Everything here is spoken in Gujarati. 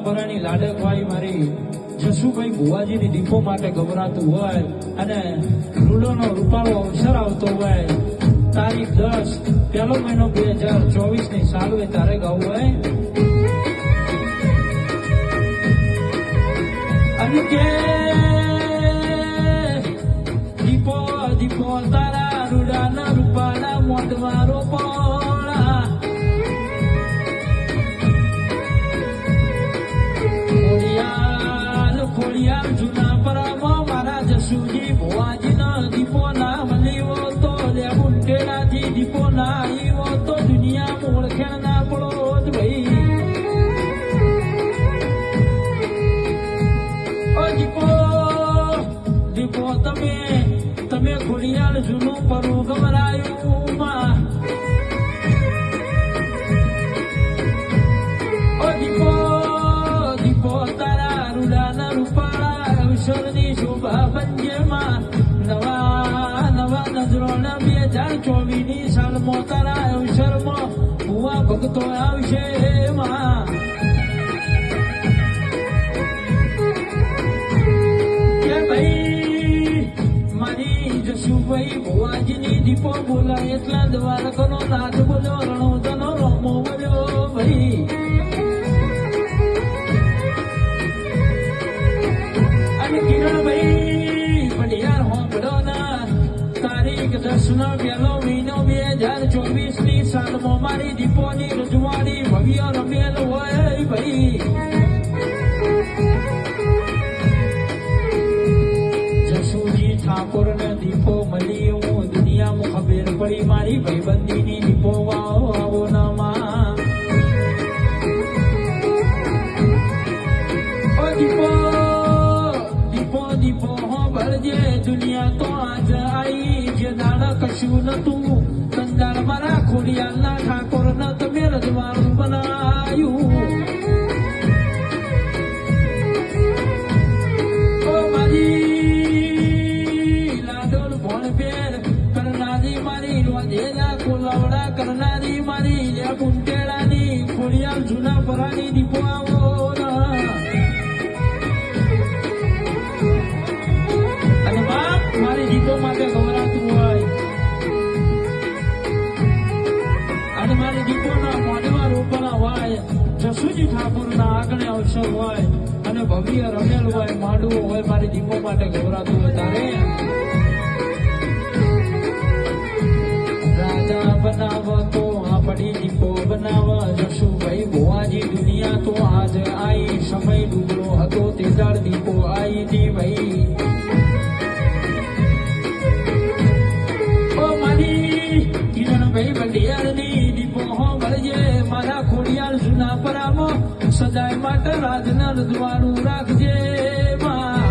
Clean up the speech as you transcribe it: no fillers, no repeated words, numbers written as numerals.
પરાની લાડકવાઈ મારી જસુભાઈ ભુવાજીની દીપો માટે ગભરાતું હોય અને રૂડોનો રૂપાળો અવસર આવતો હોય, તારીખ 10 પહેલો મહિનો 2024 સાલવે તારે ગાવું હોય અને કે દીપો દીપો તારા રૂડાના રૂપાળા મોઢવારો પોળા ખોડિયાર જૂના પરામાં મારા જસુજી ભુવાજીના દીપો ના મળ્યો તો લે મુંડેડાથી દીપો ના આવ્યો તો દુનિયામાં ઓળખેણ ના પડો જ ભાઈ. ઓ દીપો દીપો તમે ખોડિયાર જૂનું પરું ગમરાયું માં. ઓ દીપો દીપો તારા રૂડાના રૂપાળા અવસરની શોભા બંજેમાં નવા નવા નજરોના 2024 સાલમાં તારા અવસરમાં ભુવા ભક્તો આવશે માં. કે ભાઈ મારી જસુભાઈ ભુવાજીની દીપો બોલાય એટલા દ્વારકાનો નાથ બોલ્યો, રણોદનો રોમો બોલ્યો ભાઈ. કિરણભાઈ પડિયાર હોંભળો ના તારીખ 10 પહેલો મહિનો 2024 સાલમાં મારી દીપોની રજવાડી ભવ્ય રમેલ હોય ભાઈ. જસુજી ઠાકોર ને દીપો મળી હું દુનિયામાં ખબર પડી મારી ભાઈબંધીની દીપો આવો ના માં. ઓ દીપો દીપો ભરજે દુનિયા તો આજ આઈ જે દાડા કશું નતું કંદાળ મારા ખોડિયાલના ઠાકોર ને તમે રજવાડું બનાયું. ઓ મારી લાડોલ ભોણ પેર કરનારી મારી રોજેલા કોલાવડા કરનારી મારી લે ગુંટેડાની ખોડિયાલ જૂના પરાની દીપો આવો મારી દીપો માટે ગવરાતું હોય અને મારી દીપોના મોઢમાં રોપણા હોય, જસુજી ઠાકોરના આંગણે અવસર હોય અને ભવ્ય રમેલ હોય, માંડવું હોય, મારી દીપો માટે ગવરાતું હોય તારે રાજા બનાવ તો આ પડી દીપો બનાવ. જસુભાઈ ભુવાજી દુનિયા તો આજ આઈ સમય ડૂબરો હતો તે દાળ દીપો આઈ દી ભાઈ. કિરણભાઈ પડિયારની દીપો હોંભળજે મારા ખોડિયાર જૂના પરામાં સદાય માટે રાજના રજવાડું રાખજે માં.